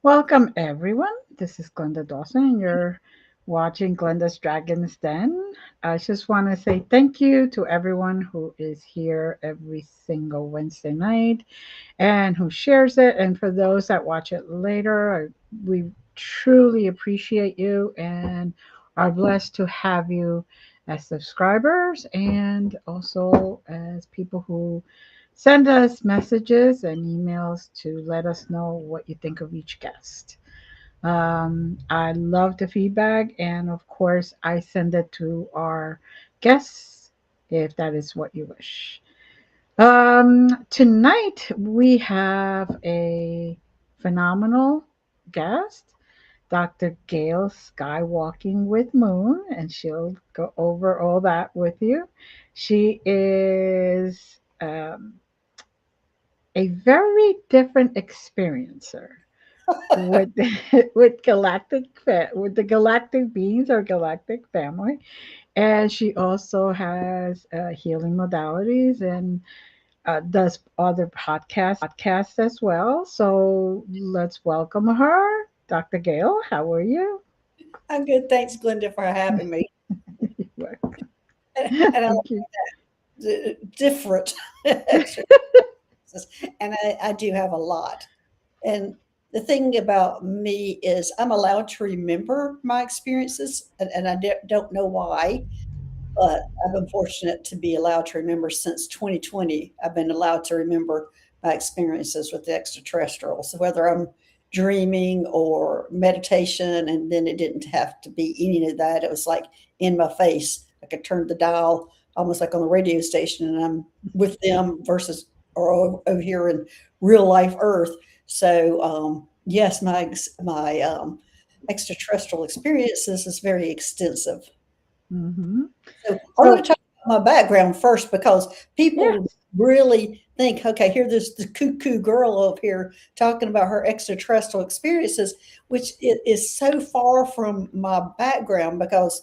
Welcome, everyone. This is Glenda Dawson, and you're watching Glenda's Dragon's Den. I just want to say thank you to everyone who is here every single Wednesday night and who shares it. And for those that watch it later, we truly appreciate you and are blessed to have you as subscribers and also as people who send us messages and emails to let us know what you think of each guest. I love the feedback, and of course, I send it to our guests if that is what you wish. Tonight we have a phenomenal guest, Dr. Gail-Skywalking with Moon, and she'll go over all that with you. She is a very different experiencer with with the galactic beings or galactic family, and she also has healing modalities and does other podcasts as well. So let's welcome her. Dr. Gail, how are you? I'm good. Thanks, Glenda, for having me. And I Thank you. like different exercises, and I do have a lot. And the thing about me is I'm allowed to remember my experiences, and don't know why, but I've been fortunate to be allowed to remember since 2020. I've been allowed to remember my experiences with the extraterrestrials, so whether I'm dreaming or meditation, and then it didn't have to be any of that. It was like in my face. I could turn the dial almost like on the radio station, and I'm with them versus or over here in real life Earth. So yes, my extraterrestrial experiences is very extensive. Hmm. So I want So, to talk about my background first because yeah. people really think, okay, here there's the cuckoo girl up here talking about her extraterrestrial experiences, which is so far from my background because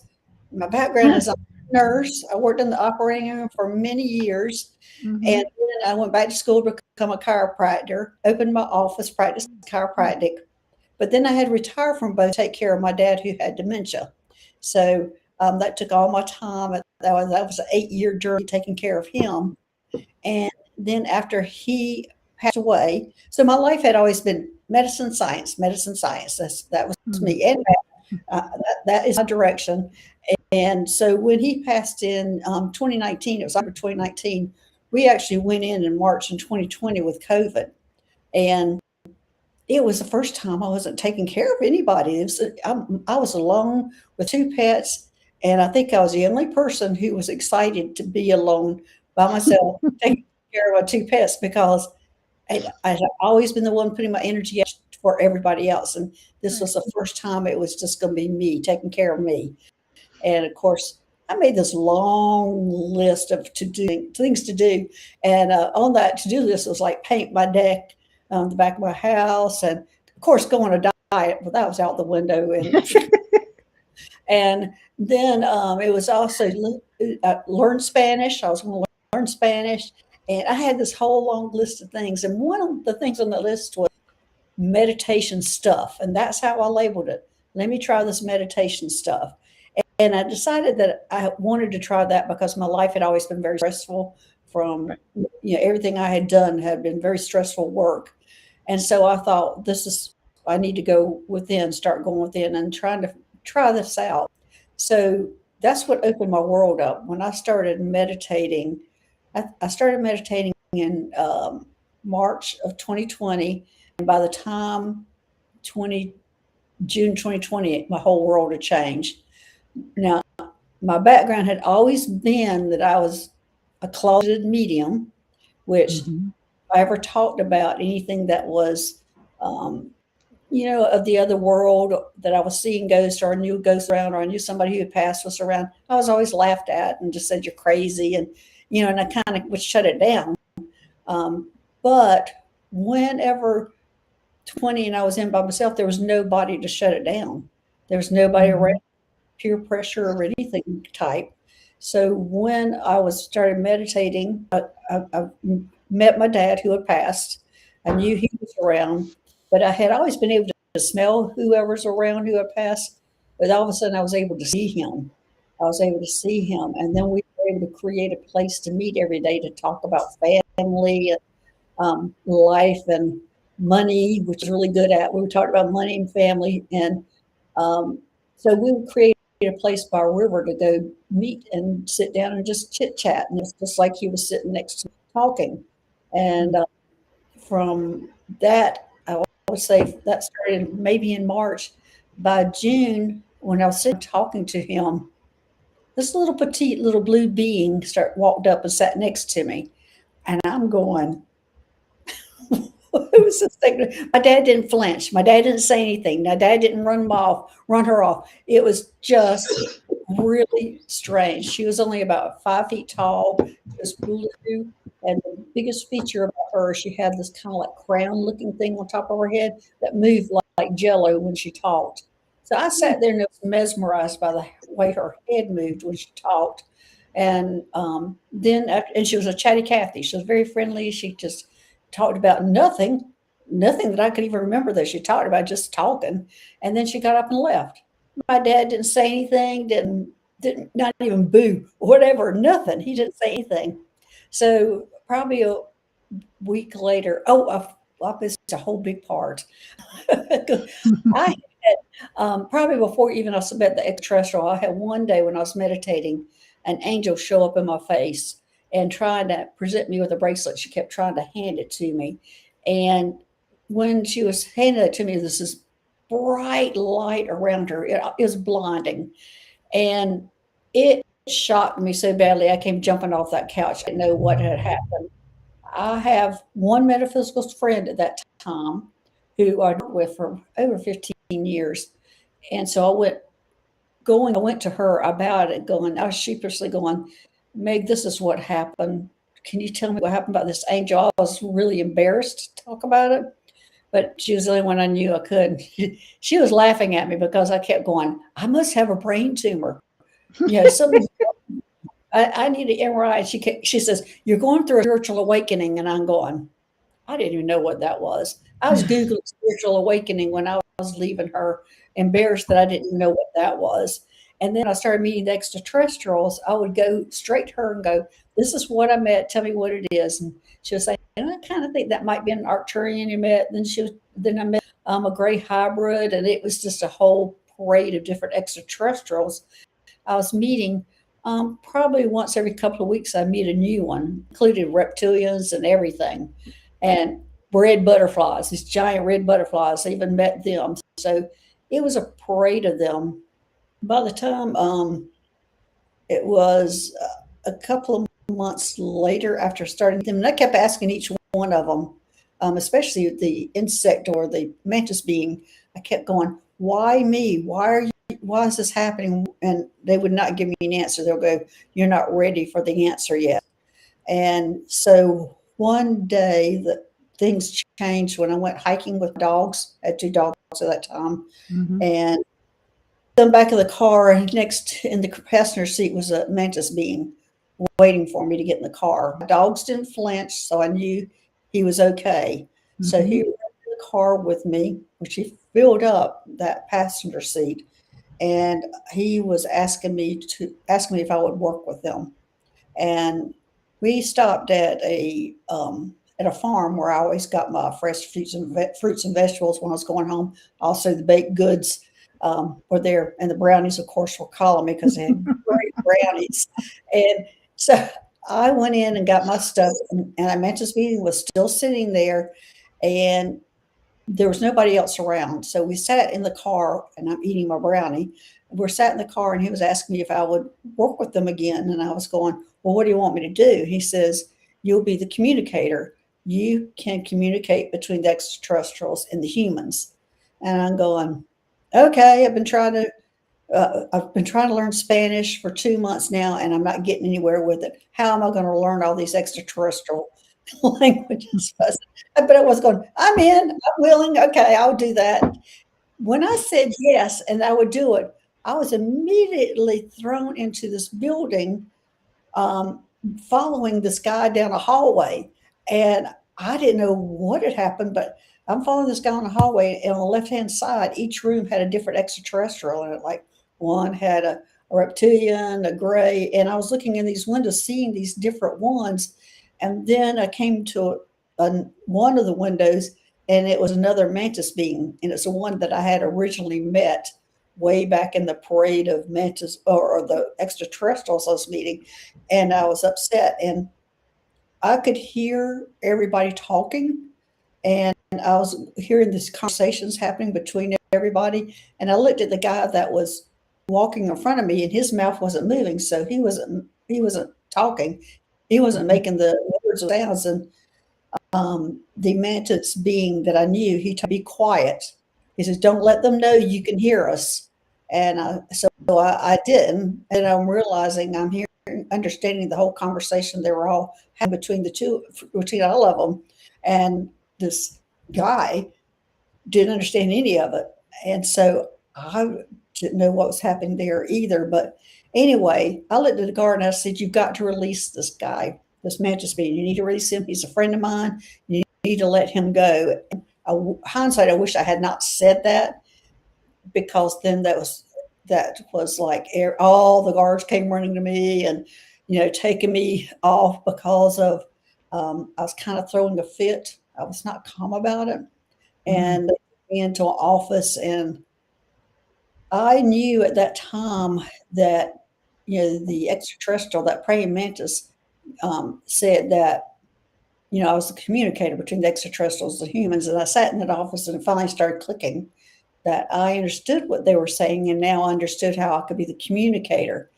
my background is a nurse. I worked in the operating room for many years, and Hmm. then I went back to school to become a chiropractor, opened my office, practiced chiropractic, but then I had to retire from both to take care of my dad who had dementia. So that took all my time. That was an 8 year journey taking care of him. And then after he passed away, so my life had always been medicine, science, medicine, science. That was Hmm. me. And that is my direction. And so when he passed in 2019, it was October 2019, we actually went in March in 2020 with COVID. And it was the first time I wasn't taking care of anybody. I was alone with two pets, and I think I was the only person who was excited to be alone by myself, taking care of my two pets because I had always been the one putting my energy out for everybody else, and this Right. was the first time it was just going to be me taking care of me. And of course, I made this long list of to do things to do, and on that to do list was like paint my deck on the back of my house, and of course go on a diet, but that was out the window. And then it was also learn Spanish. I was going to learn Spanish, and I had this whole long list of things. And one of the things on the list was meditation stuff, and that's how I labeled it. Let me try this meditation stuff. And I decided that I wanted to try that because my life had always been very stressful from, Right. everything I had done had been very stressful work. And so I thought, I need to go within, start going within and trying to try this out. So that's what opened my world up. When I started meditating, I started meditating in March of 2020. And by the time 20, June 2020, my whole world had changed. Now, my background had always been that I was a closeted medium, which if Hmm. I ever talked about anything that was, um, of the other world that I was seeing ghosts or I knew ghosts around or I knew somebody who had passed was around, I was always laughed at and just said, you're crazy. And I kind of would shut it down. But whenever 20 and I was in by myself, there was nobody to shut it down. There was nobody around Hmm. peer pressure or anything type. So when I was started meditating, I met my dad who had passed. I knew he was around, but I had always been able to smell whoever's around who had passed, but all of a sudden I was able to see him. I was able to see him, and then we were able to create a place to meet every day to talk about family, life, and money, which is really good at. We talked about money and family, and so we would create a place by a river to go meet and sit down and just chit chat, and it's just like he was sitting next to me talking. And from that, I would say that started maybe in March. By June, when I was sitting talking to him, this little petite little blue being walked up and sat next to me, and I'm going, it was just like, my dad didn't flinch. My dad didn't say anything. My dad didn't run her off. It was just really strange. She was only about 5 feet tall, just blue. And the biggest feature about her, she had this kind of like crown looking thing on top of her head that moved like jello when she talked. So I sat there and was mesmerized by the way her head moved when she talked. And and she was a chatty Cathy. She was very friendly. She just talked about nothing that I could even remember that she talked about, just talking. And then she got up and left. My dad didn't say anything, didn't not even boo, whatever, nothing. He didn't say anything. So probably a week later, I missed a whole big part. I had, probably before even I met the extraterrestrial, I had one day when I was meditating, an angel show up in my face and trying to present me with a bracelet. She kept trying to hand it to me. And when she was handing it to me, this bright light around her. It was blinding. And it shocked me so badly, I came jumping off that couch. I didn't know what had happened. I have one metaphysical friend at that time who I worked with for over 15 years. And so I went to her about it, I was sheepishly going, Meg, this is what happened. Can you tell me what happened about this angel? I was really embarrassed to talk about it, but she was the only one I knew I could. She was laughing at me because I kept going, I must have a brain tumor. Something. I need an MRI. She says, you're going through a spiritual awakening. And I'm going, I didn't even know what that was. I was Googling spiritual awakening when I was leaving her, embarrassed that I didn't know what that was. And then I started meeting the extraterrestrials. I would go straight to her and go, this is what I met. Tell me what it is. And she was saying, and I kind of think that might be an Arcturian you met. Then I met a gray hybrid, and it was just a whole parade of different extraterrestrials I was meeting. Probably once every couple of weeks, I meet a new one, including reptilians and everything. And red butterflies, these giant red butterflies, I even met them. So it was a parade of them. By the time it was a couple of months later after starting them, and I kept asking each one of them, especially the insect or the mantis being, I kept going, why me? Why is this happening? And they would not give me an answer. They'll go, you're not ready for the answer yet. And so one day things changed when I went hiking with dogs. I had 2 dogs at that time. Mm-hmm. And in the back of the car, next in the passenger seat was a mantis being waiting for me to get in the car. My dogs didn't flinch, so I knew he was okay. Mm-hmm. So he went in the car with me, which he filled up that passenger seat. And he was asking me if I would work with them. And we stopped at a farm where I always got my fresh fruits and vegetables when I was going home. Also, the baked goods were there, and the brownies, of course, were calling me because they had great brownies. And so I went in and got my stuff, and I Mantis meeting was still sitting there, and there was nobody else around. So we sat in the car, and I'm eating my brownie. We're sat in the car, and he was asking me if I would work with them again. And I was going, well, what do you want me to do? He says, you'll be the communicator. You can communicate between the extraterrestrials and the humans. And I'm going, okay, I've been trying to learn Spanish for 2 months now, and I'm not getting anywhere with it. How am I going to learn all these extraterrestrial languages? But I was going, I'm in, I'm willing. Okay, I'll do that. When I said yes, and I would do it, I was immediately thrown into this building, following this guy down a hallway. And I didn't know what had happened, but I'm following this guy on the hallway, and on the left hand side, each room had a different extraterrestrial in it. Like one had a reptilian, a gray, and I was looking in these windows, seeing these different ones. And then I came to one of the windows, and it was another mantis being, and it's the one that I had originally met way back in the parade of mantis or the extraterrestrials I was meeting, and I was upset, and I could hear everybody talking, and I was hearing these conversations happening between everybody. And I looked at the guy that was walking in front of me, and his mouth wasn't moving, so he wasn't talking, he wasn't Mhm. making the words or sounds. And the mantis being that I knew, he told me, be quiet. He says, don't let them know you can hear us. And so I didn't. And I'm realizing I'm hearing, understanding the whole conversation they were all having between all of them. And this guy didn't understand any of it. And so I didn't know what was happening there either. But anyway, I looked at the guard and I said, you've got to release this guy, this mantis being. You need to release him. He's a friend of mine. You need to let him go. Hindsight, I wish I had not said that, because then that was like all the guards came running to me and taking me off because of I was kind of throwing a fit. I was not calm about it, Mhm. and they took me into an office, and I knew at that time that the extraterrestrial, that praying mantis, said that I was the communicator between the extraterrestrials and the humans. And I sat in that office, and it finally started clicking that I understood what they were saying, and now I understood how I could be the communicator.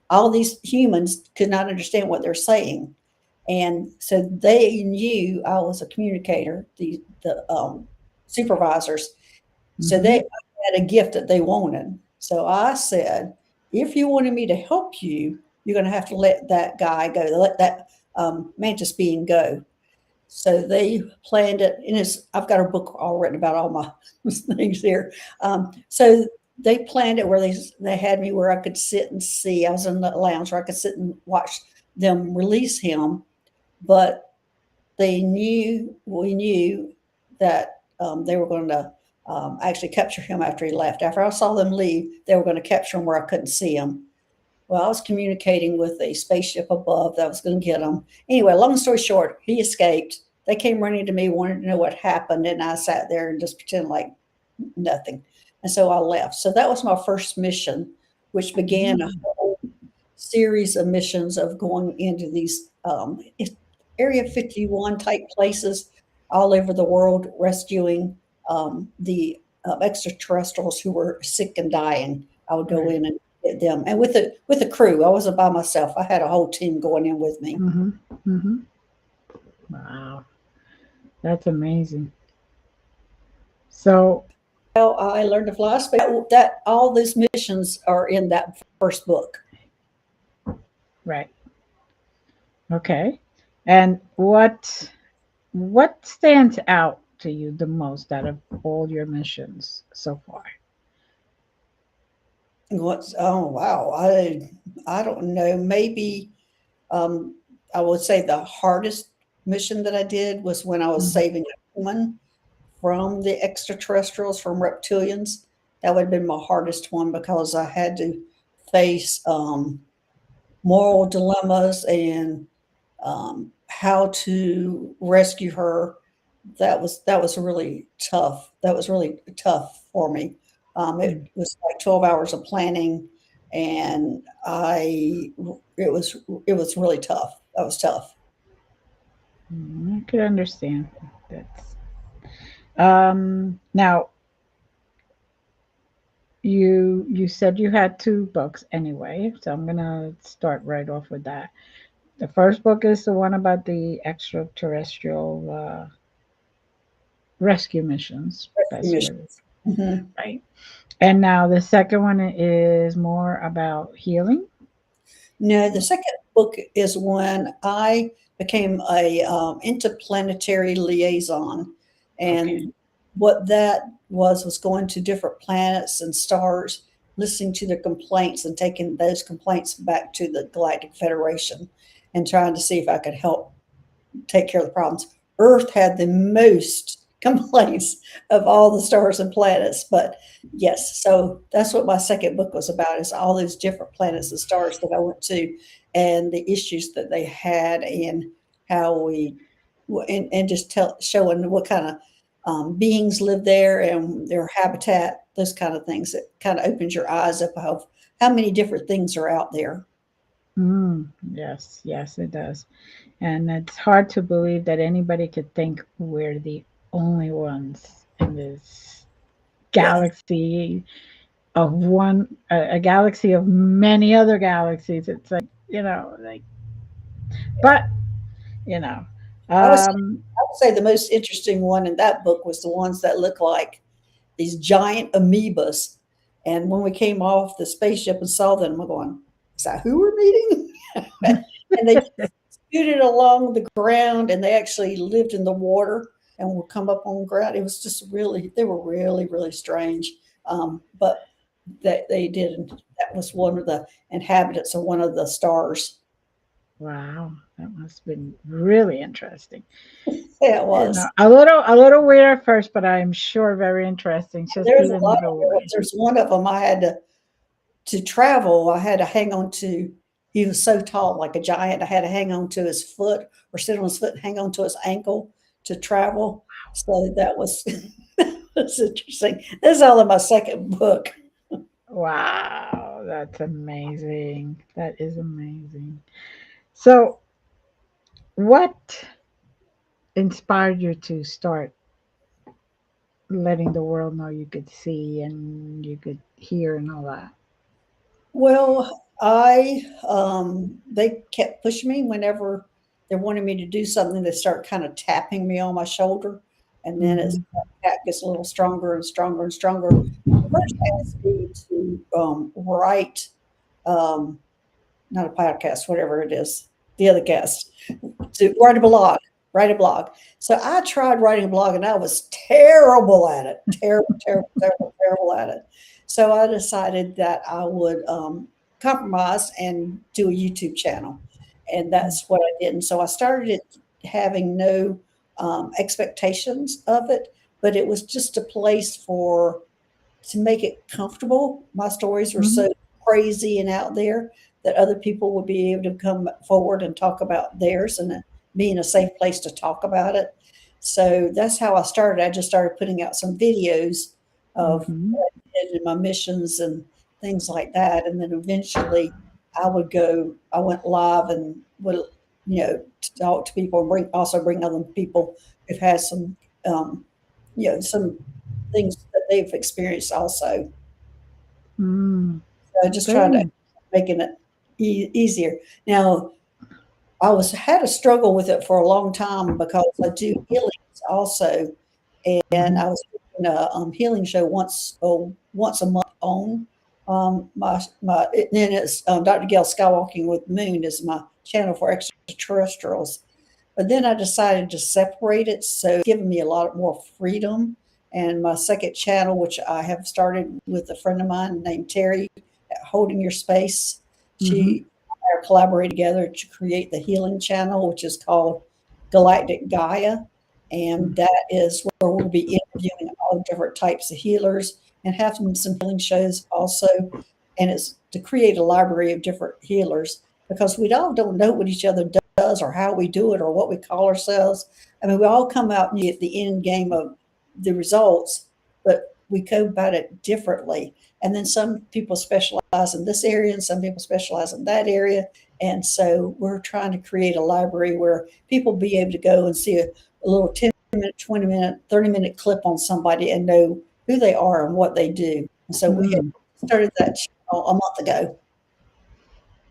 All these humans could not understand what they're saying, and so they knew I was a communicator. The supervisors, so they Mhm. had a gift that they wanted. So I said, if you wanted me to help you, you're going to have to let that guy go, let that mantis being go. So they planned it, and I've got a book all written about all my things here. So they planned it where they had me where I could sit and see. I was in the lounge where I could sit and watch them release him, but we knew that they were going to actually capture him after he left. After I saw them leave, they were going to capture him where I couldn't see him. Well, I was communicating with a spaceship above that was going to get him. Anyway, long story short, he escaped. They came running to me, wanted to know what happened, and I sat there and just pretended like nothing. And so I left. So that was my first mission, which began a Mhm. whole series of missions of going into these Area 51 type places all over the world, rescuing the extraterrestrials who were sick and dying. I would go Right. in and get them, and with a crew. I wasn't by myself. I had a whole team going in with me. Mhm. Mhm. Wow, that's amazing. So, How I learned to fly space. That all these missions are in that first book. right. Okay. And what stands out to you the most out of all your missions so far? What's oh wow, I don't know. Maybe um, I would say the hardest mission that I did was when I was Mhm. saving a woman from the extraterrestrials, from reptilians. That would have been my hardest one because I had to face moral dilemmas and how to rescue her. That was really tough. That was really tough for me. It Mm. was like 12 hours of planning, and I it was really tough. That was tough. I could understand. That's now you said you had two books anyway, so I'm gonna start right off with that. The first book is the one about the extraterrestrial rescue missions. Rescue That's what, missions. Mhm. right? And now the second one is more about healing. No, the second book is when I became a interplanetary liaison, Okay. and what that was going to different planets and stars, listening to their complaints and taking those complaints back to the Galactic Federation, and trying to see if I could help take care of the problems. Earth had the most. complaints of all the stars and planets. But yes, so that's what my second book was about, is all those different planets and stars that I went to, and the issues that they had, and how we and just showing what kind of beings live there and their habitat, those kind of things. That kind of opens your eyes up of how many different things are out there. Yes, yes, it does. And it's hard to believe that anybody could think we're the only ones in this Yes. galaxy of one, a galaxy of many other galaxies. It's like, like, but, you know, I was um, I would say the most interesting one in that book was the ones that look like these giant amoebas. And when we came off the spaceship and saw them, we're going, is that who we're meeting? And they scooted along the ground, and they actually lived in the water and would come up on the ground. It was just really, they were really, really strange. But that they did, and that was one of the inhabitants of one of the stars. wow, that must have been really interesting. Yeah, it was. A little weird at first, but I'm sure very interesting. Just There's a even lot the of way. there's one of them I had to travel. I had to hang on to. He was so tall, like a giant. I had to hang on to his foot, or sit on his foot and hang on to his ankle to travel. So that was that's interesting. This is all in my second book. Wow, that's amazing. That is amazing. So, what inspired you to start letting the world know you could see and you could hear and all that? Well, I they kept pushing me whenever they wanted me to do something. They start kind of tapping me on my shoulder, and then as Hmm. that tap gets a little stronger and stronger and stronger. They first asked me to write, um, not a podcast, whatever it is, the other guest, to write a blog. So I tried writing a blog, and I was terrible at it, terrible, terrible, terrible, terrible at it. So I decided that I would compromise and do a YouTube channel, and that's what I did. And so I started it having no expectations of it, but it was just a place for to make it comfortable. My stories were Hmm. so crazy and out there that other people would be able to come forward and talk about theirs, and be in a safe place to talk about it. So that's how I started. I just started putting out some videos of Hmm. what I did in my missions and things like that. And then eventually I went live and would, to talk to people and bring other people who've had some, um, some things that they've experienced also. Mm, So I just tried to very. making it easier. Now, I was had a struggle with it for a long time because I do healings also, and Hmm. I was doing a healing show once a month on then it's Dr. Gail-Skywalking with Moon is my channel for extraterrestrials. But then I decided to separate it, so it's given me a lot more freedom. And my second channel, which I have started with a friend of mine named Terry, at Holding Your Space, Hmm. she and I collaborated together to create the healing channel, which is called Galactic Gaia. And that is where we'll be interviewing all different types of healers and having some healing shows also. And it's to create a library of different healers, because we all don't know what each other does or how we do it or what we call ourselves. I mean, we all come out at the end game of the results, but we go about it differently. And then some people specialize in this area and some people specialize in that area. And so we're trying to create a library where people be able to go and see a little 10-minute, 20-minute, 30-minute clip on somebody and know who they are and what they do. And so we had Mm. started that channel a month ago.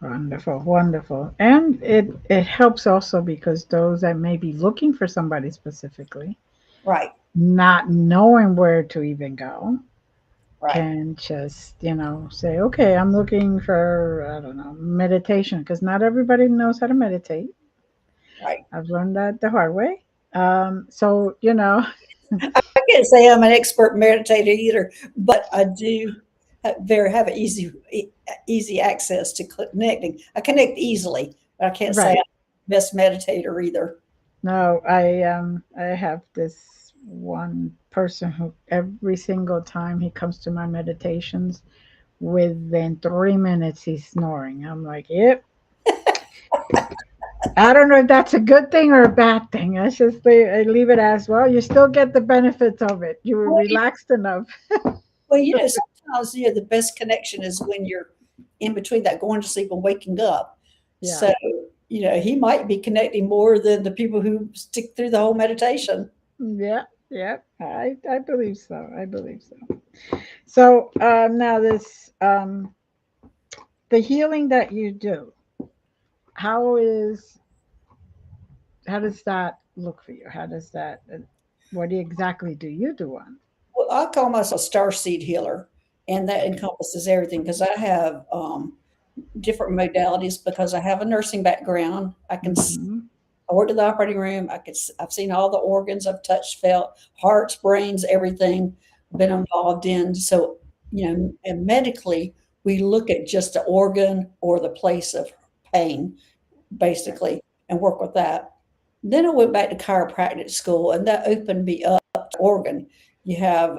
Wonderful, wonderful. And it helps also because those that may be looking for somebody specifically, Right, not knowing where to even go, right, can just, say, okay, I'm looking for, I don't know, meditation, because not everybody knows how to meditate. right. I've learned that the hard way. So, I can't say I'm an expert meditator either, but I do have easy access to connecting. I connect easily, but I can't say I'm right. the best meditator either. No, I have this. one person who every single time he comes to my meditations, within 3 minutes he's snoring. I'm like, yep. I don't know if that's a good thing or a bad thing. I leave it as well. You still get the benefits of it. You were Well, relaxed enough. sometimes the best connection is when you're in between that going to sleep and waking up. Yeah. So, he might be connecting more than the people who stick through the whole meditation. Yeah. Yeah. I believe so. I believe so. So now this the healing that you do. How is how does that look for you? How does that? What exactly do you do on? Well, I call myself a star seed healer, and that encompasses everything because I have different modalities because I have a nursing background. Mm-hmm. I worked in the operating room. I've seen all the organs. I've touched, felt hearts, brains, everything I've been involved in. So, and medically, we look at just the organ or the place of pain, basically, and work with that. Then I went back to chiropractic school, and that opened me up to organ. You have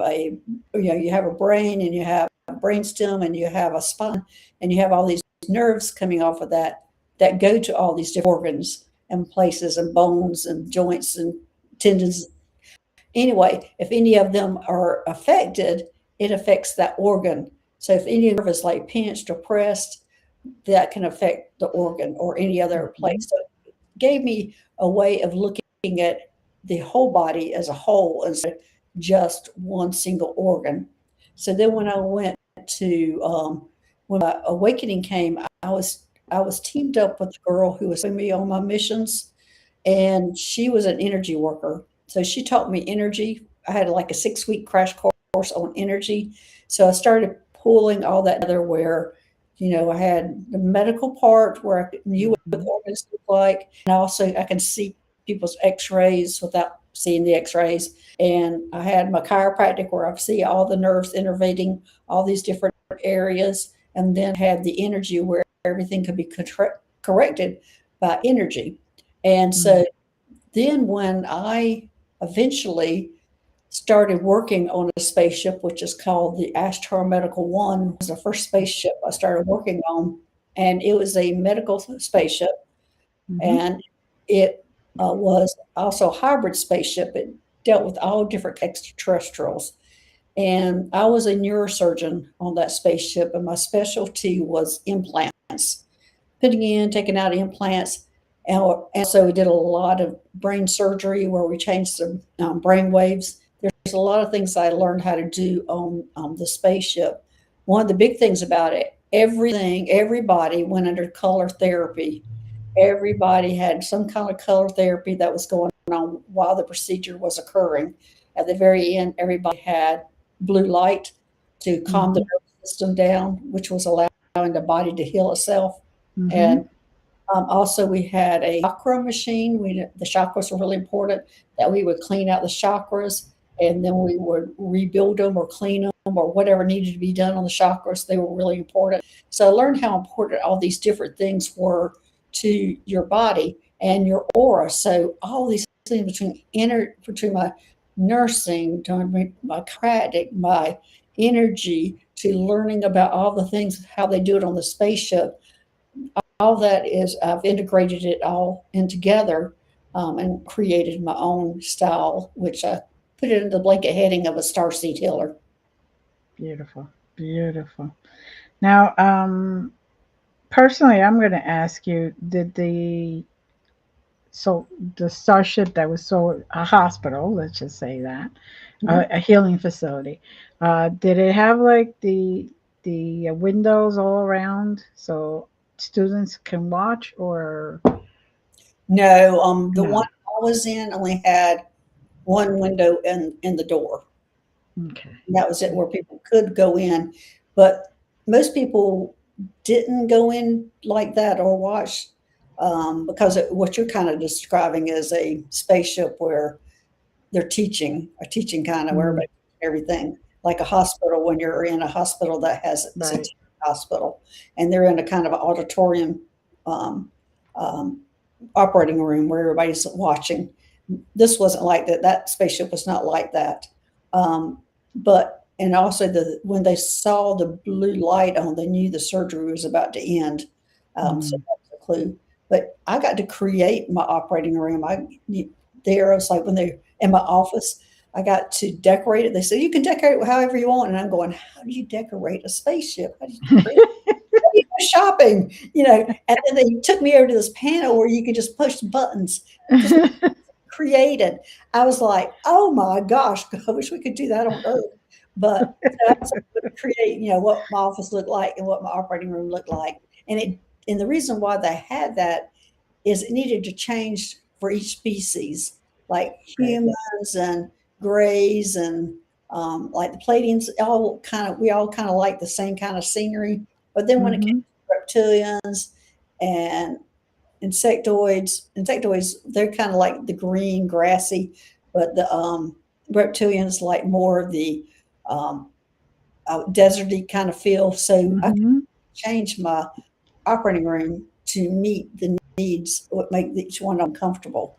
you have a brain, and you have a brainstem, and you have a spine, and you have all these nerves coming off of that go to all these different organs and places and bones and joints and tendons. Anyway, if any of them are affected, it affects that organ. So if any nerve is like pinched or pressed, that can affect the organ or any other Mm-hmm. place. So it gave me a way of looking at the whole body as a whole instead of just one single organ. So then when I went to when my awakening came, I was teamed up with a girl who was with me on my missions, and she was an energy worker. So she taught me energy. I had like a 6-week crash course on energy. So I started pulling all that together where, I had the medical part where I knew what Mm-hmm. the organs look like. And also I can see people's x-rays without seeing the x-rays. And I had my chiropractic where I see all the nerves innervating all these different areas. And then I had the energy where everything could be corrected by energy. And so then when I eventually started working on a spaceship, which is called the Astro Medical One, was the first spaceship I started working on, and it was a medical spaceship, Mm-hmm. and it was also a hybrid spaceship. It dealt with all different extraterrestrials, and I was a neurosurgeon on that spaceship, and my specialty was implants, putting in, taking out implants. And so we did a lot of brain surgery where we changed some brain waves. There's a lot of things I learned how to do on the spaceship. One of the big things about it, everybody went under color therapy. Everybody had some kind of color therapy that was going on while the procedure was occurring. At the very end, everybody had blue light to calm the Mm-hmm. nervous system down, which was allowing the body to heal itself. Mm-hmm. And also, we had a chakra machine. The chakras were really important. That we would clean out the chakras, and then we would rebuild them or clean them or whatever needed to be done on the chakras. They were really important. So I learned how important all these different things were to your body and your aura. So all these things between my nursing, doing my chiropractic, my energy, to learning about all the things how they do it on the spaceship, all that is I've integrated it all in together, and created my own style, which I put it in the blanket heading of a starseed healer. Beautiful. Beautiful. Now, personally, I'm going to ask you: Did so the starship that was so a hospital? Let's just say that Mhm. a healing facility. Did it have like the windows all around so students can watch, or No, the one no? I was in only had one window in the door. Okay. And that was it, where people could go in, but most people didn't go in like that or watch, because what you're kind of describing is a spaceship where they're teaching, a teaching kind of where Mm, everybody everything, like a hospital when you're in a hospital that has it's a right. teaching hospital, and they're in a kind of an auditorium, um, um, operating room where everybody's watching. this wasn't like that. That spaceship was not like that. But and also when they saw the blue light on, they knew the surgery was about to end. So Mm. that was a clue. But I got to create my operating room. There, I was like when they in my office, I got to decorate it. They said you can decorate it however you want, and I'm going, how do you decorate a spaceship? How do you decorate? How do you go shopping? And then they took me over to this panel where you could just push buttons. Just created. I was like, "Oh my gosh, I wish we could do that on Earth." But so I was able to create, what my office looked like and what my operating room looked like. And the reason why they had that is it needed to change for each species, like Right. humans and grays and like the Palladians. We all kind of like the same kind of scenery. But then when it Mm-hmm. came to reptilians and insectoids, they're kind of like the green, grassy, but the reptilians like more of the um, deserty kind of feel. So I could Mm-hmm. change my operating room to meet the needs, what make each one of them comfortable.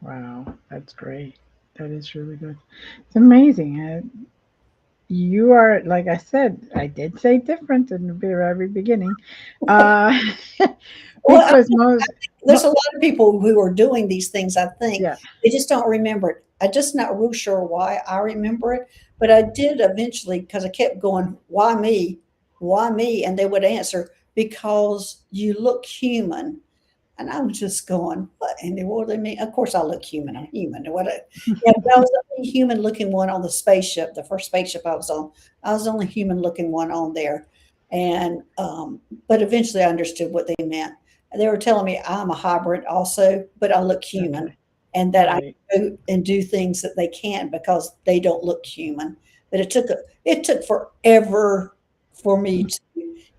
Wow, that's great. That is really good. It's amazing. You are, like I said, I did say different in the very beginning, uh, Well, because most, there's a lot of people who are doing these things, I think. yeah. They just don't remember it. I'm just not real sure why I remember it, but I did eventually because I kept going, why me? Why me? And they would answer, because you look human. And I was just going, what in the world do they mean? Of course I look human. I'm human. But I was the only human looking one on the spaceship, the first spaceship I was on. I was the only human looking one on there. And but eventually I understood what they meant. They were telling me I'm a hybrid also, but I look human, Okay. and that I Right. go and do things that they can't because they don't look human. But it took forever for me to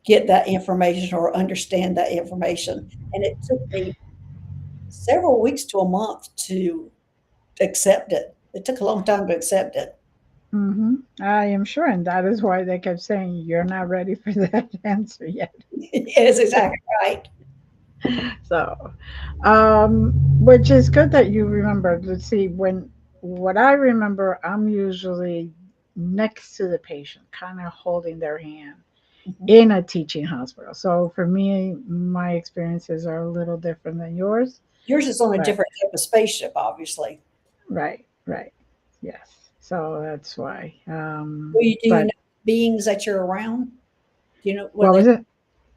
get that information or understand that information, and it took me several weeks to a month to accept it. It took a long time to accept it. Mm-hmm. I am sure, and that is why they kept saying you're not ready for that answer yet. It is exactly right. So, which is good that you remember. Let's see, when what I remember, I'm usually next to the patient, kind of holding their hand Mhm. in a teaching hospital. So for me, my experiences are a little different than yours. Yours is on a But different type of spaceship, obviously. right, right, yes. So that's why. Do you know But beings that you're around? Do you know what was it?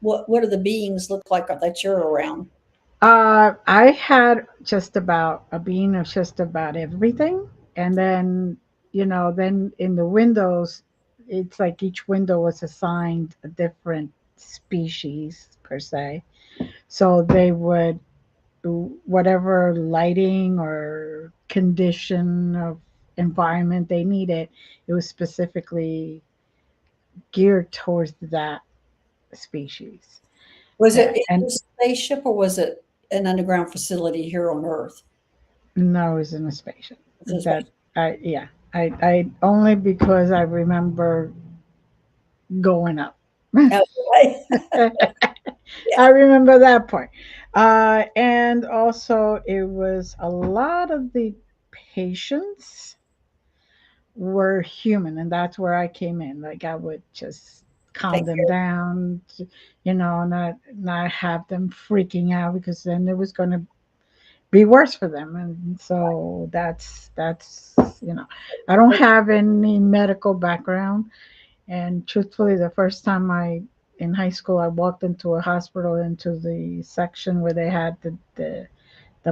what do the beings look like that you're around? I had just about a bean of just about everything, and then then in the windows, it's like each window was assigned a different species per se. So they would whatever lighting or condition of environment they needed, it was specifically geared towards that species. Was it in And the spaceship or was it an underground facility here on Earth? no, it was in a spaceship. It's a That spaceship. yeah, I only because I remember going up. Okay. I Yeah. remember that part. And also, it was a lot of the patients were human, and that's where I came in. Like I would just calm Take them care. down, not have them freaking out because then it was going to be worse for them. And so that's I don't have any medical background, and truthfully, the first time I in high school I walked into a hospital into the section where they had the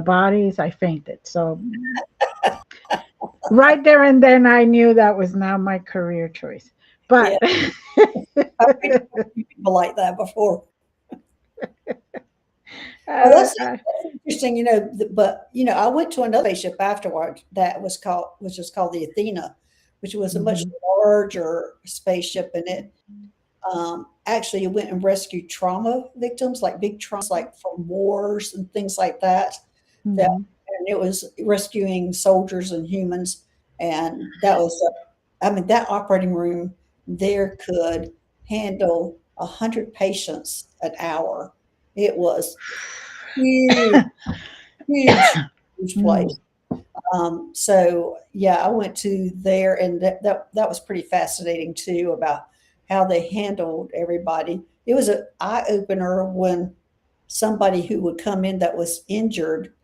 bodies, I fainted. So right there and then I knew that was not my career choice. Yeah. But I've read a few people like that before. Well, uh, uh, that's interesting, but I went to another spaceship afterward that was called the Athena, which was a much mhm, larger spaceship, and it actually it went and rescued trauma victims, like big traumas, like from wars and things like that. That mhm. and it was rescuing soldiers and humans, and that was, I mean, that operating room there could handle 100 patients an hour. It was huge, huge, huge Mm. place. So yeah, I went to there, and that was pretty fascinating too about how they handled everybody. It was an eye opener when somebody who would come in that was injured,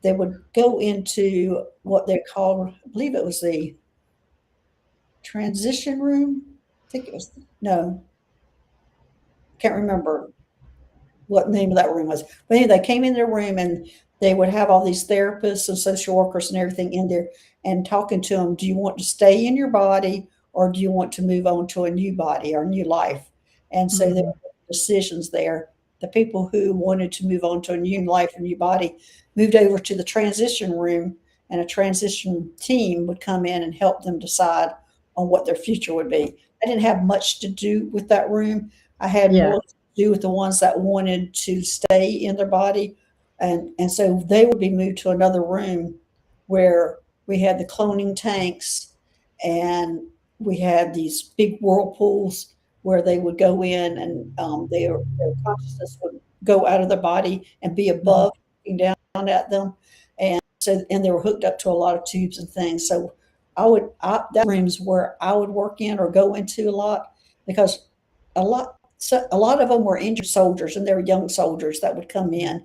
they would go into what they called, I believe it was the transition room. I think it was, no, can't remember what the name of that room was. But anyway, they came in their room, and they would have all these therapists and social workers and everything in there and talking to them. Do you want to stay in your body, or do you want to move on to a new body or a new life? And so there Mhm. were decisions there. The people who wanted to move on to a new life, a new body, moved over to the transition room, and a transition team would come in and help them decide on what their future would be. I didn't have much to do with that room. I had Yeah. more do with the ones that wanted to stay in their body. And so they would be moved to another room where we had the cloning tanks, and we had these big whirlpools where they would go in, and their consciousness would go out of their body and be Mhm. above, looking down at them. And they were hooked up to a lot of tubes and things. So that rooms where I would work in or go into a lot, because a lot of them were injured soldiers, and they were young soldiers that would come in.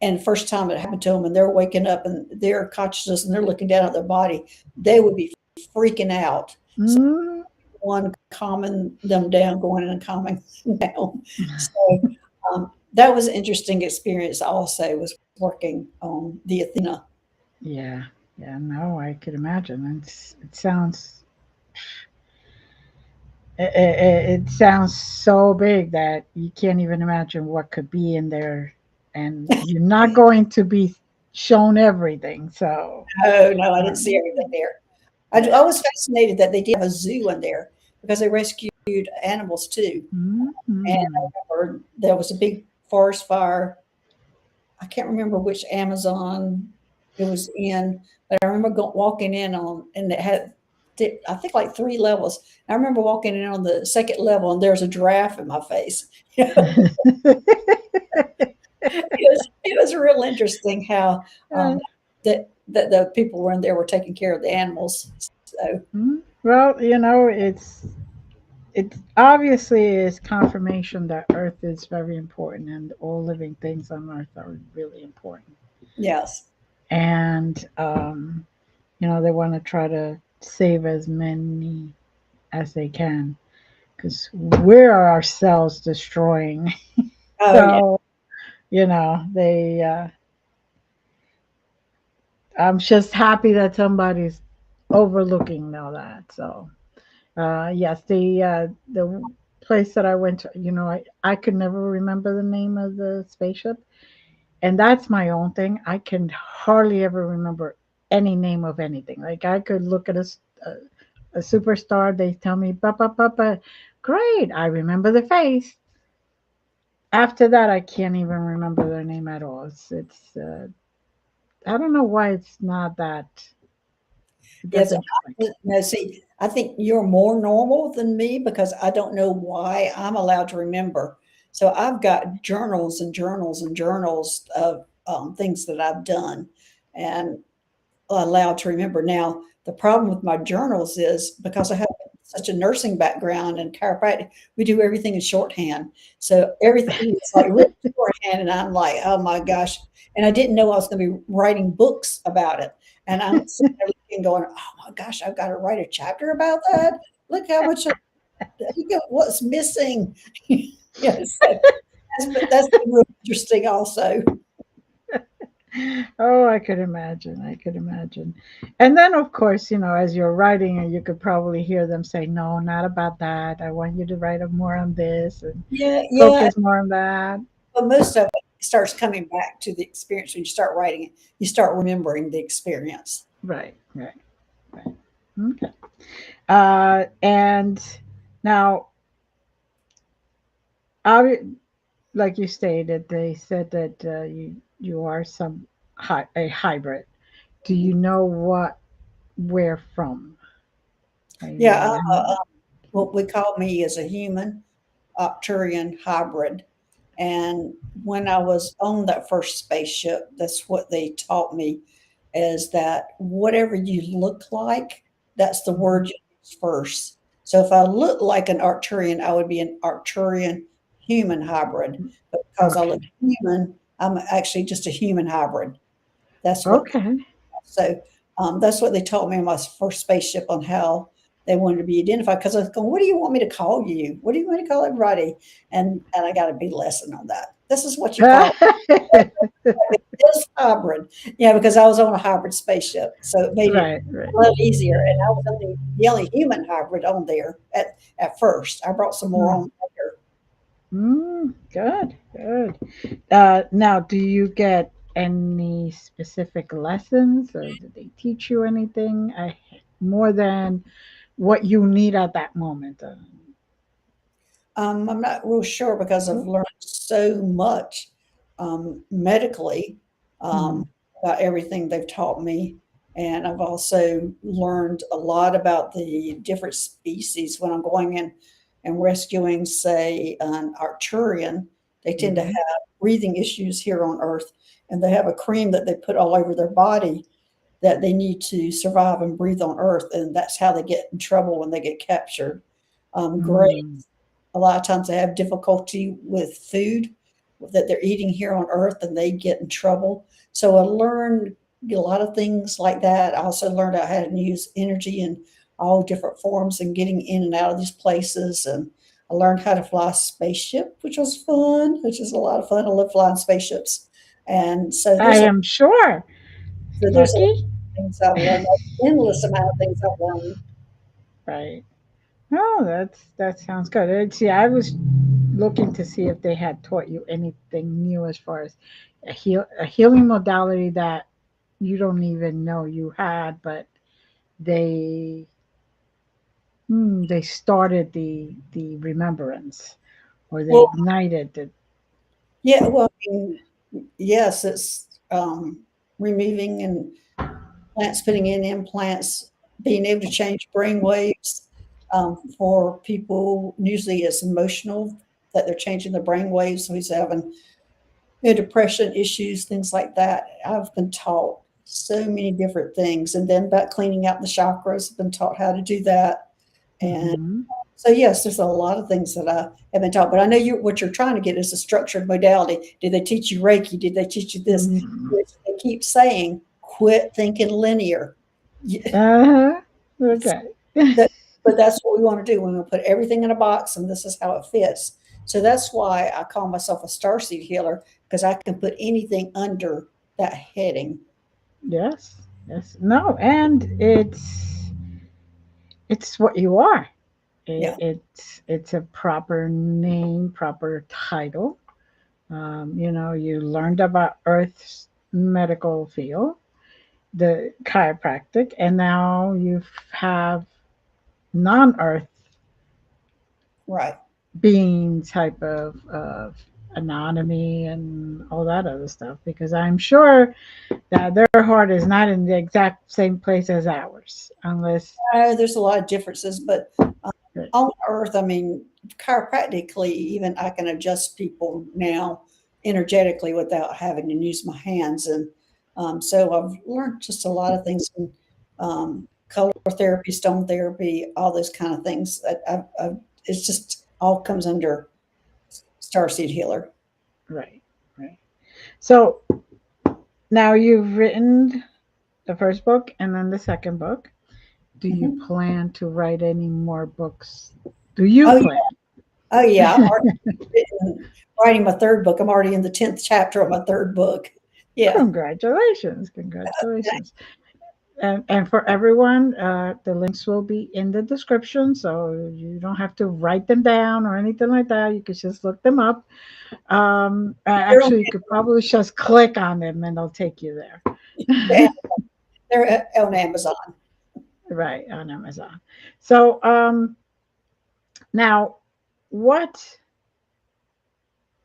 And the first time it happened to them, and they're waking up and their consciousness, and they're looking down at their body, they would be freaking out. So Mhm. one calming them down, going in and calming them down. So that was an interesting experience. Also, was working on the Athena. Yeah. Yeah. No, I could imagine. It sounds it sounds so big that you can't even imagine what could be in there, and you're not going to be shown everything. So, Oh no, I didn't see um, everything there. I yeah. was fascinated that they did have a zoo in there because they rescued animals too. And Mhm. I remember there was a big forest fire. I can't remember which Amazon it was in, but I remember walking in on, and it had, I think like three levels. I remember walking in on the second level, and there's a giraffe in my face. It was real interesting how Uh, that the people were in there were taking care of the animals. So well, it obviously is confirmation that Earth is very important, and all living things on Earth are really important. yes, And they want to try to save as many as they can, because we're ourselves destroying. oh yeah, So they. I'm just happy that somebody's overlooking all that. So yes, the place that I went to, I could never remember the name of the spaceship, and that's my own thing. I can hardly ever remember any name of anything. Like I could look at a superstar, they tell me, ba, great, I remember the face. After that, I can't even remember their name at all. I don't know why it's not that. It yes. doesn't click. No, see, I think you're more normal than me because I don't know why I'm allowed to remember. So I've got journals and journals and journals of things that I've done, and allowed to remember. Now, the problem with my journals is because I have such a nursing background and chiropractic, we do everything in shorthand. So everything is like written shorthand, and I'm like, oh my gosh. And I didn't know I was going to be writing books about it. And I'm sitting there looking, going, oh my gosh, I've got to write a chapter about that. Look how much, look at what's missing. Yes, so that's been real interesting also. Oh, I could imagine. I could imagine. And then, of course, as you're writing, you could probably hear them say, "No, not about that. I want you to write up more on this and Yeah, yeah. focus more on that." But most of it starts coming back to the experience when you start writing it. You start remembering the experience. Right, right, right. Okay. And now, like you stated, they said that you are a hybrid. Do you know where from? Are Yeah, you any? what we call me is a human Arcturian hybrid. And when I was on that first spaceship, that's what they taught me. is that whatever you look like, that's the Mhm. word you use first. So if I look like an Arcturian, I would be an Arcturian human hybrid. But because I look Okay. human, I'm actually just a human hybrid. That's what Okay. so that's what they taught me in my first spaceship on how they wanted to be identified. Because I was going, "What do you want me to call you? What do you want to call everybody?" And I got a big lesson on that. This is what you call this hybrid, because I was on a hybrid spaceship, so it made it Right, right. a little easier. And I was only the only human hybrid on there at first. I brought some more Mm. on later. Good, good. Now, do you get any specific lessons, or do they teach you anything more than what you need at that moment? I'm not real sure because I've learned so much medically Hmm. about everything they've taught me. And I've also learned a lot about the different species when I'm going in and rescuing, say, an Arcturian. They tend to have Hmm. breathing issues here on Earth, and they have a cream that they put all over their body that they need to survive and breathe on Earth, and that's how they get in trouble when they get captured. Gray Mm. a lot of times they have difficulty with food that they're eating here on earth and they get in trouble. So I learned a lot of things like that. I also learned how to use energy in all different forms and getting in and out of these places. And I learned how to fly a spaceship, which was fun, which is a lot of fun. I love flying spaceships. And so I am sure. there's a lot Lucky. of things I've learned, an endless amount of things I've learned. Right. Oh, that sounds good. See, I was looking to see if they had taught you anything new as far as a healing modality that you don't even know you had, but they they started the remembrance, or they Well, ignited the. yeah, well, I mean, yes, it's removing and plants putting in implants, being able to change brain waves for people. Usually, it's emotional that they're changing the brain waves. So he's having depression issues, things like that. I've been taught so many different things, and then about cleaning out the chakras. I've been taught how to do that, and Mhm. so yes, there's a lot of things that I have been taught. But I know what you're trying to get is a structured modality. Did they teach you Reiki? Did they teach you this? Mhm. Which they keep saying, quit thinking linear. Yeah, Uh-huh. it's Okay. that, but that's what we want to do. We want to put everything in a box, and this is how it fits. So that's why I call myself a starseed healer because I can put anything under that heading. Yes. Yes. No, and it's what you are. Yeah, It's a proper name, proper title. You learned about Earth's medical field, the chiropractic, and now you have non-Earth right. being type of anatomy and all that other stuff, because I'm sure that their heart is not in the exact same place as ours, unless. There's a lot of differences, but on Earth, I mean, chiropractically, even I can adjust people now energetically without having to use my hands. And so I've learned just a lot of things in color therapy, stone therapy, all those kind of things. It's just all comes under Starseed Healer. Right, right. So now you've written the first book and then the second book. Do you Mhm. plan to write any more books? Do you Oh, plan? oh yeah, I've already writing my third book. I'm already in the 10th chapter of my third book. Yeah. Congratulations, congratulations. And for everyone, the links will be in the description, so you don't have to write them down or anything like that. You could just look them up. They're on, Actually, you could probably just click on them and they'll take you there. they're on Amazon. Right, on Amazon. So now, what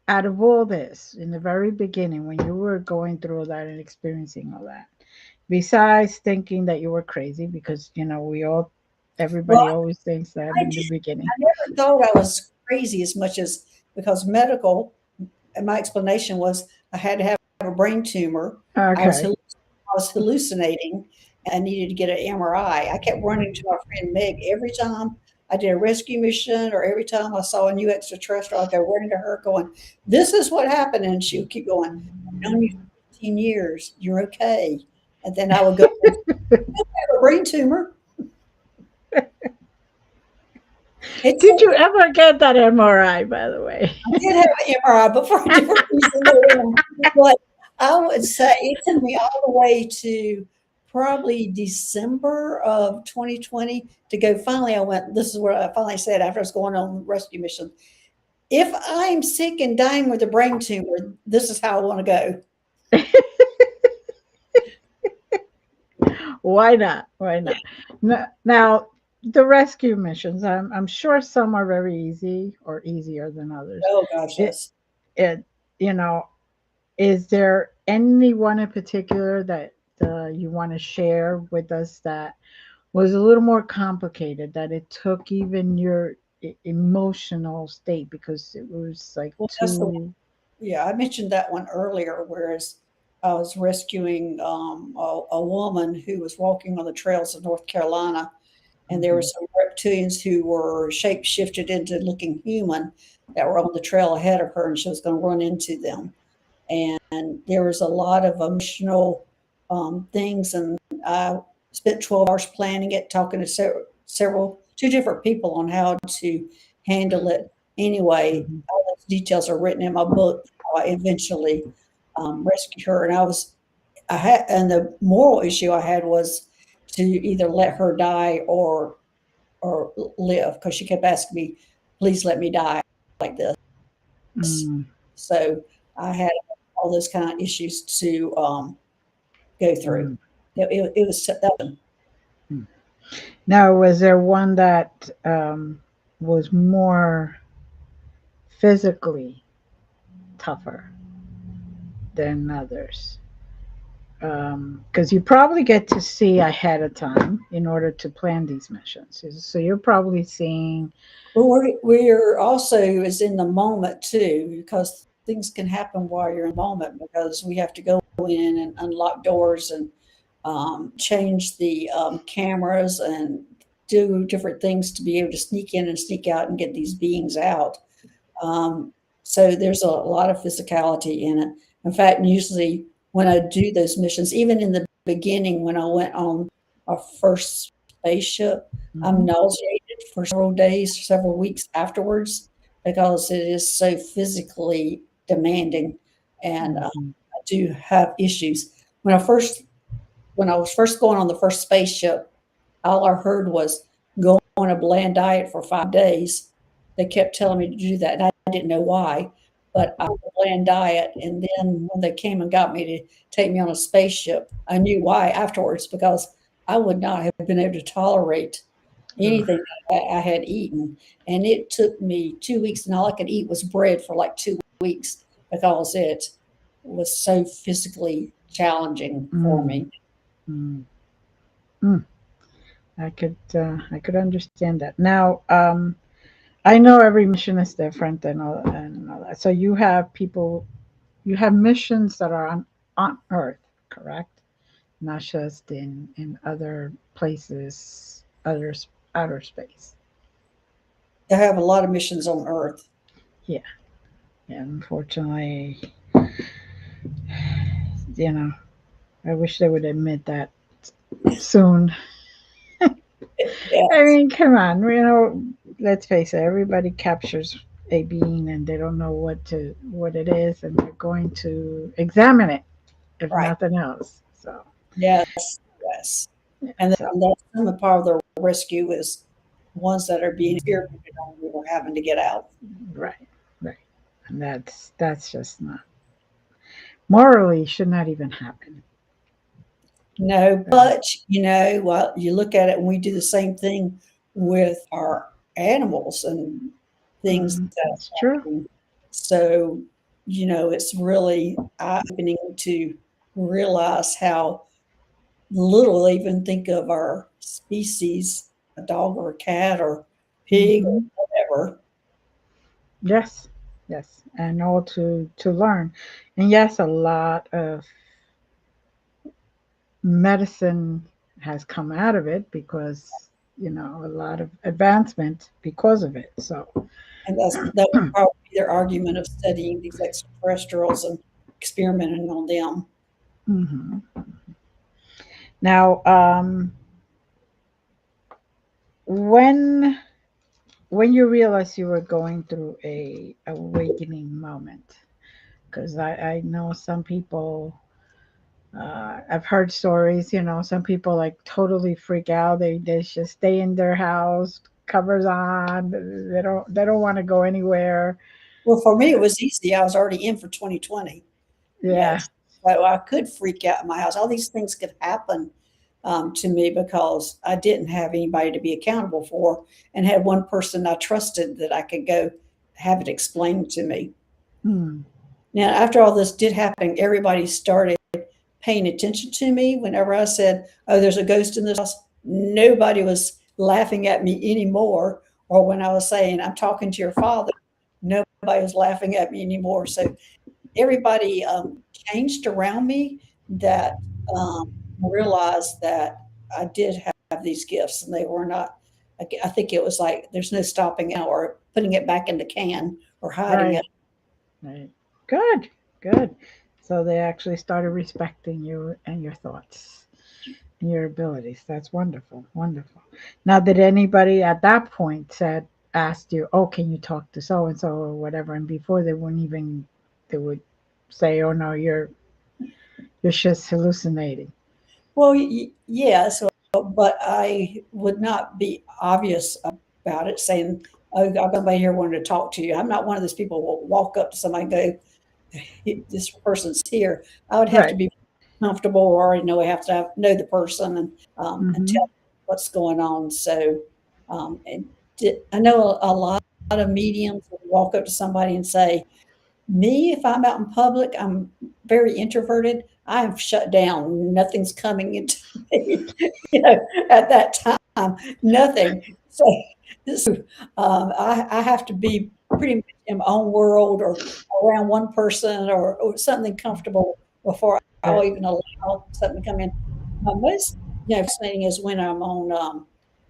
out of all this, in the very beginning, when you were going through all that and experiencing all that, besides thinking that you were crazy, because Well, everybody always thinks that I in the did. beginning. I never thought I was crazy as much as because medical, and my explanation was I had to have a brain tumor. I was Okay. hallucinating I was hallucinating and I needed to get an MRI. I kept running to my friend Meg every time I did a rescue mission or every time I saw a new extraterrestrial. I'd go running to her going, "This is what happened." And she would keep going, "I've known you for 15 years. You're okay." And then I would go, "I have a brain tumor." It's Did so you ever get that MRI, by the way? I did have an MRI, but for a different reason than but I would say it took me all the way to probably December of 2020 to go finally I went, this is where I finally said after I was going on rescue mission, if I'm sick and dying with a brain tumor, this is how I want to go. Why not? Why not? Now, the rescue missions, I'm sure some are very easy or easier than others. Oh gosh, It, yes. it, you know, is there anyone in particular that you want to share with us that was a little more complicated, that it took even your emotional state because it was like Well, that's the too. yeah, I mentioned that one earlier, whereas I was rescuing a woman who was walking on the trails of North Carolina, and there were Mhm, some reptilians who were shape shifted into looking human that were on the trail ahead of her, and she was going to run into them. And there was a lot of emotional things, and I spent 12 hours planning it, talking to several, two different people on how to handle it. Anyway, mhm, all those details are written in my book. How I eventually rescued her, and I had, and the moral issue I had was to either let her die or live because she kept asking me, "Please let me die like this." mm, So I had all those kind of issues to go through. mm, It was that one. mm. Now, was there one that was more physically tougher than others? Because you probably get to see ahead of time in order to plan these missions. So you're probably seeing. But we're also is in the moment too, because things can happen while you're in the moment because we have to go in and unlock doors and change the cameras and do different things to be able to sneak in and sneak out and get these beings out. Um, so there's a lot of physicality in it. In fact, usually when I do those missions, even in the beginning when I went on our first spaceship, I'm Mhm, nauseated for several days, several weeks afterwards, because it is so physically demanding, and mhm, I do have issues. When I first when I was first going on the first spaceship, all I heard was go on a bland diet for 5 days. They kept telling me to do that, and I didn't know why. But I was a bland diet, and then when they came and got me to take me on a spaceship, I knew why afterwards because I would not have been able to tolerate ugh, anything that I had eaten. And it took me 2 weeks, and all I could eat was bread for like 2 weeks because it was so physically challenging for mm, me. mm, mm. I could understand that. Now, I know every mission is different and all that. So you have missions that are on Earth, correct? Not just in other places, outer space. I have a lot of missions on Earth. Yeah, yeah. Unfortunately, you know, I wish they would admit that soon. I Yes, mean, come on, let's face it. Everybody captures a being, and they don't know what it is, and they're going to examine it, if right. nothing else. So, Yes, yes. yeah. And So, then that's another part of the rescue is ones that are being experimented on, we were having to get out. right, right, and that's just not morally should not even happen. No, Uh, but while you look at it, and we do the same thing with our animals and things that that's true. happen. So, it's really eye-opening to realize how little they even think of our species, a dog or a cat or pig or Hmm. whatever. Yes, yes, and all to learn, and yes, a lot of medicine has come out of it because, a lot of advancement because of it. So, And that would probably be their argument of studying these extraterrestrials and experimenting on them. mhm. Now, when when you realized you were going through a awakening moment, because I know some people, I've heard stories, some people like totally freak out. They just stay in their house, covers on. They don't want to go anywhere. Well, for me, it was easy. I was already in for 2020. Yeah. Yes. So I could freak out in my house. All these things could happen to me because I didn't have anybody to be accountable for and had one person I trusted that I could go have it explained to me. Hmm. Now, after all this did happen, everybody started paying attention to me. Whenever I said, "Oh, there's a ghost in this house," nobody was laughing at me anymore. Or when I was saying, "I'm talking to your father," nobody was laughing at me anymore. So everybody changed around me that realized that I did have these gifts and they were not. I think it was like there's no stopping it or putting it back in the can or hiding it. Right. Right. Good. Good. So they actually started respecting you and your thoughts and your abilities. That's wonderful. Wonderful. Now, did anybody at that point said asked you, "Oh, can you talk to so and so or whatever?" And before they wouldn't even they would say, "Oh no, you're just hallucinating." Well, yes, but I would not be obvious about it, saying, "Oh, I've got somebody here wanting to talk to you." I'm not one of those people who will walk up to somebody and go, "This person's here." I would have to Right. be comfortable or already know I have to know the person and Mm-hmm. tell what's going on. So, and I know a lot of mediums will walk up to somebody and say, me, if I'm out in public, I'm very introverted. I am shut down. Nothing's coming into me, at that time, nothing. So I have to be pretty much in my own world or around one person or something comfortable before I'll Right. even allow something to come in. My most fascinating is when I'm on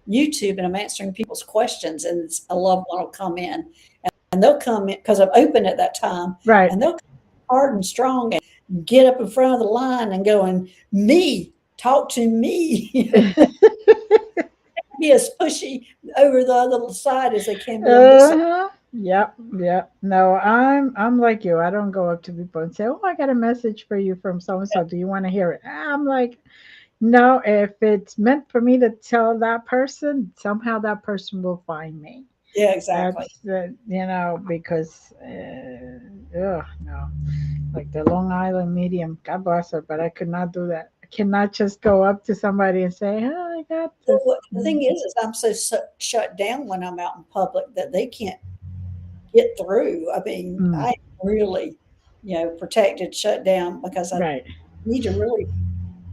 YouTube and I'm answering people's questions and a loved one will come in and they'll come in because I'm open at that time, Right. and they'll come hard and strong and get up in front of the line and going, "Me, talk to me." Be as pushy over the other side as they can be on this side. Uh-huh. Yep, yep. No, I'm like you. I don't go up to people and say, "Oh, I got a message for you from so and so. Do you want to hear it?" I'm like, no, if it's meant for me to tell that person, somehow that person will find me. Yeah, exactly. That's because no, like the Long Island medium, God bless her, but I could not do that. I cannot just go up to somebody and say, "Oh, I got this." Well, the thing is I'm so shut down when I'm out in public that they can't get through. I mean, Mm, I really, protected, shut down because I right. need to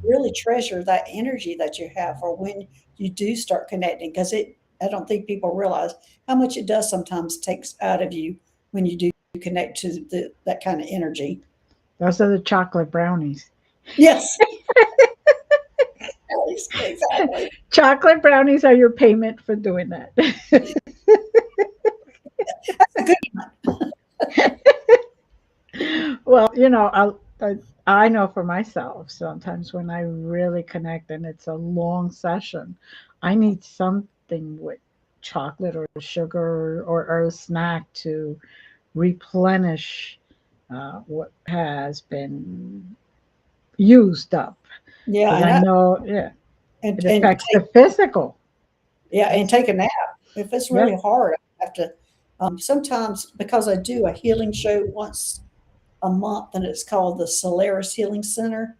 really treasure that energy that you have for when you do start connecting because it I don't think people realize how much it does sometimes takes out of you when you do connect to that kind of energy. Those are the chocolate brownies. Yes, exactly. Chocolate brownies are your payment for doing that. That's a good one. Well, I know for myself, sometimes when I really connect and it's a long session, I need something with chocolate or sugar or a snack to replenish what has been used up. Yeah, Because I know, yeah, it and affects the physical. yeah, and That's, take a nap if it's yeah. really hard. I have to sometimes because I do a healing show once a month, and it's called the Solaris Healing Center.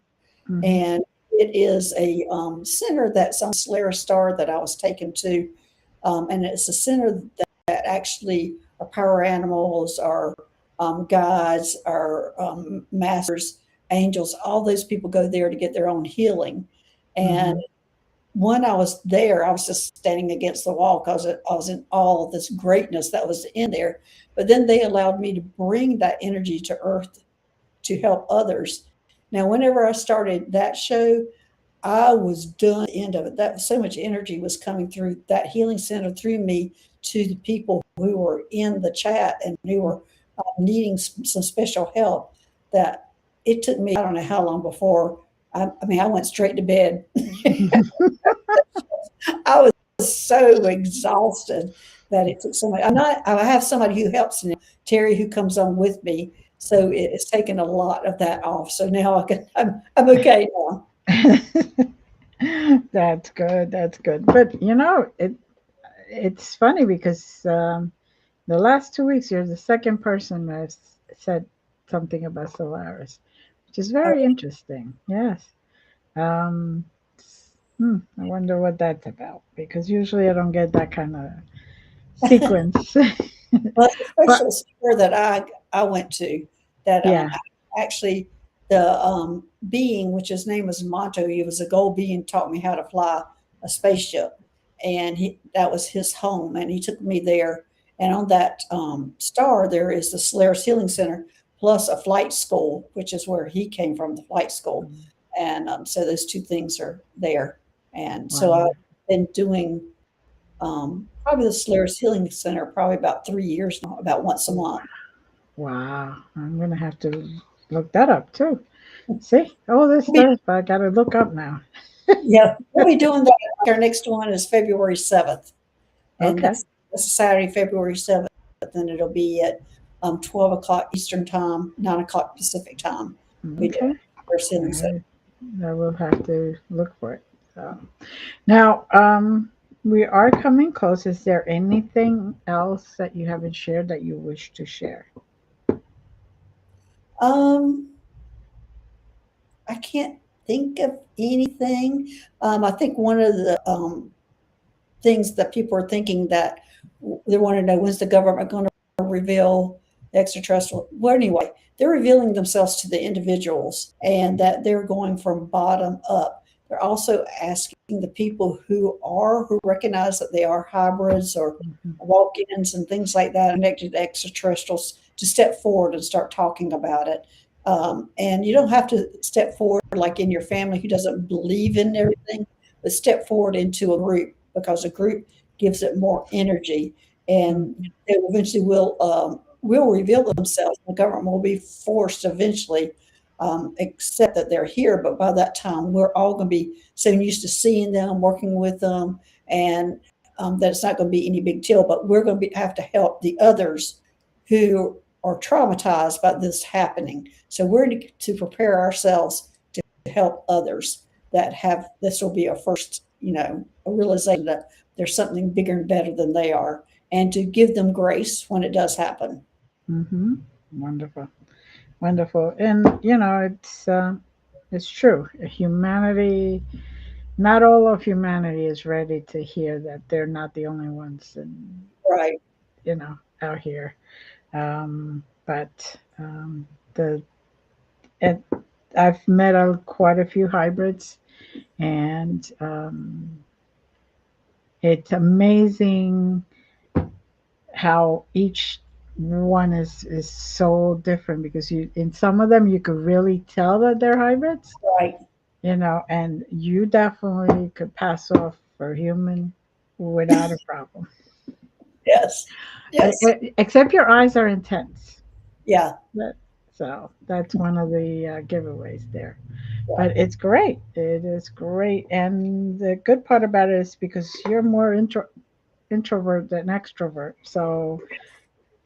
Hmm. And it is a center that's on Solaris Star that I was taken to. And it's a center that actually our power animals, our guides, our masters, angels, all those people go there to get their own healing. And Hmm. when I was there, I was just standing against the wall because I was in all of this greatness that was in there. But then they allowed me to bring that energy to Earth to help others. Now, whenever I started that show, I was done at the end of it. That so much energy was coming through that healing center through me to the people who were in the chat and who were needing some special help. That it took me, I don't know how long before. I mean, I went straight to bed. I was so exhausted that it took somebody. I'm not. I have somebody who helps me, Terry, who comes on with me. So it's taken a lot of that off. So now I can. I'm okay now. That's good. That's good. But it's funny because the last 2 weeks you're the second person that's said something about Solaris, which is very interesting. Yes. Um, I wonder what that's about because usually I don't get that kind of sequence. Well, it's a But special store that I went to that yeah, actually the being, which his name was Monto, he was a gold being, taught me how to fly a spaceship, and that was his home, and he took me there. And on that star, there is the Solaris Healing Center plus a flight school, which is where he came from, the flight school, and so those two things are there. And so I've wow, been doing probably the Solaris Healing Center probably about 3 years now, about once a month. wow. I'm gonna have to look that up too. See, all this We'll be, stuff I gotta look up now. yeah, we'll be doing that. Our next one is February 7th, and Okay, that's Saturday, February 7th, and it'll be at 12 o'clock Eastern Time, 9 o'clock Pacific Time. We do okay. Solaris Healing Center. I will have to look for it. So now, we are coming close. Is there anything else that you haven't shared that you wish to share? Um, I can't think of anything. I think one of the things that people are thinking that they want to know, when's the government going to reveal the extraterrestrial? Well, anyway, they're revealing themselves to the individuals and that they're going from bottom up. They're also asking the people who recognize that they are hybrids or Mhm. walk-ins and things like that connected to extraterrestrials to step forward and start talking about it. And you don't have to step forward like in your family who doesn't believe in everything, but step forward into a group because a group gives it more energy, and Mhm. they eventually will reveal themselves. The government will be forced to eventually accept that they're here, but by that time, we're all going to be so used to seeing them, working with them, and that it's not going to be any big deal. But we're going to have to help the others who are traumatized by this happening. So we're to prepare ourselves to help others that have this will be a first, a realization that there's something bigger and better than they are, and to give them grace when it does happen. Mhm. Wonderful, wonderful, and it's true. Humanity, not all of humanity is ready to hear that they're not the only ones, and Right. out here. But the and I've met quite a few hybrids, and it's amazing how each one is so different because you in some of them you could really tell that they're hybrids, Right. and you definitely could pass off for human without a problem. Yes. Yes. Except your eyes are intense. Yeah. That, so that's one of the giveaways there. Right. But it's great. It is great, and the good part about it is because you're more introvert than extrovert, so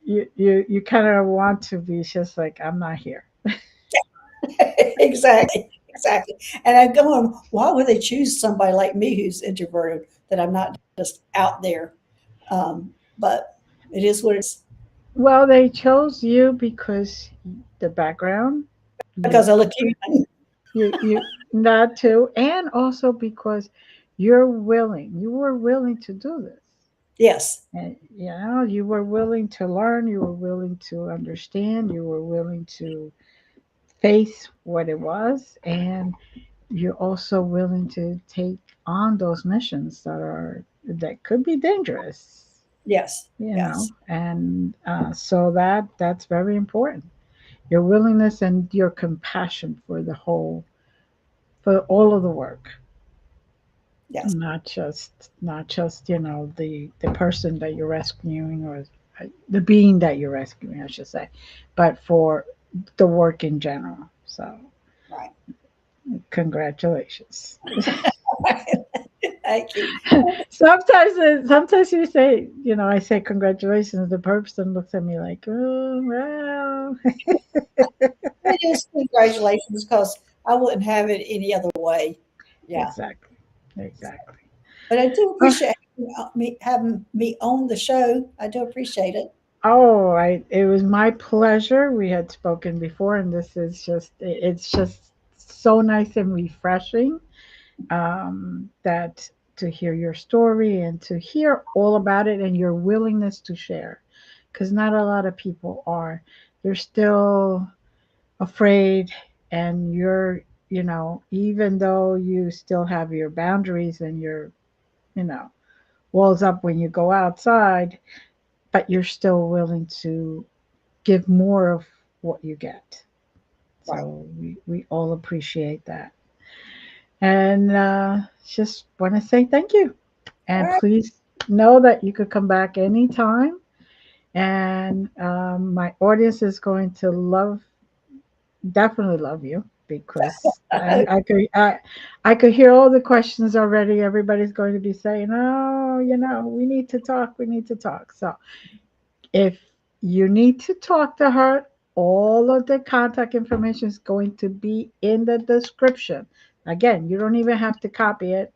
you kind of want to be just like I'm not here. Exactly. Exactly. And I'm going, why would they choose somebody like me who's introverted that I'm not just out there? But it is what it's Well, they chose you because the background you because I look human. you that too, and also because you were willing to do this. Yes. And you were willing to learn, you were willing to understand, you were willing to face what it was, and you're also willing to take on those missions that could be dangerous, Yes. Yes. and so that's very important. Your willingness and your compassion for all of the work. Yes. not just the person that you're rescuing, or the being that you're rescuing, I should say, but for the work in general. So Right. congratulations. Thank you. Sometimes you say, I say congratulations. The person looks at me like, oh well. It is congratulations because I wouldn't have it any other way. Yeah. Exactly, exactly. But I do Oh, appreciate me having me on the show. I do appreciate it. it was my pleasure. We had spoken before, and this is it's just so nice and refreshing, that to hear your story and to hear all about it and your willingness to share, because not a lot of people are. They're still afraid, and even though you still have your boundaries and your, you know, walls up when you go outside, but you're still willing to give more of what you get. Right. So we all appreciate that. And just want to say thank you. All And right. please know that you could come back anytime. And my audience is going to definitely love you, because I could hear all the questions already. Everybody's going to be saying, "Oh, we need to talk. We need to talk." So if you need to talk to her, all of the contact information is going to be in the description. Again, you don't even have to copy it.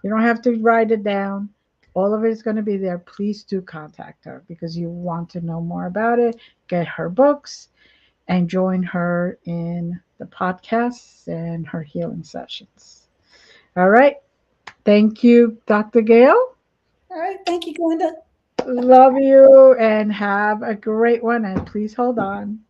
You don't have to write it down. All of it is going to be there. Please do contact her because you want to know more about it. Get her books and join her in the podcasts and her healing sessions. All right. Thank you, Dr. Gail. All right. Thank you, Glenda. Love you and have a great one. And please hold on.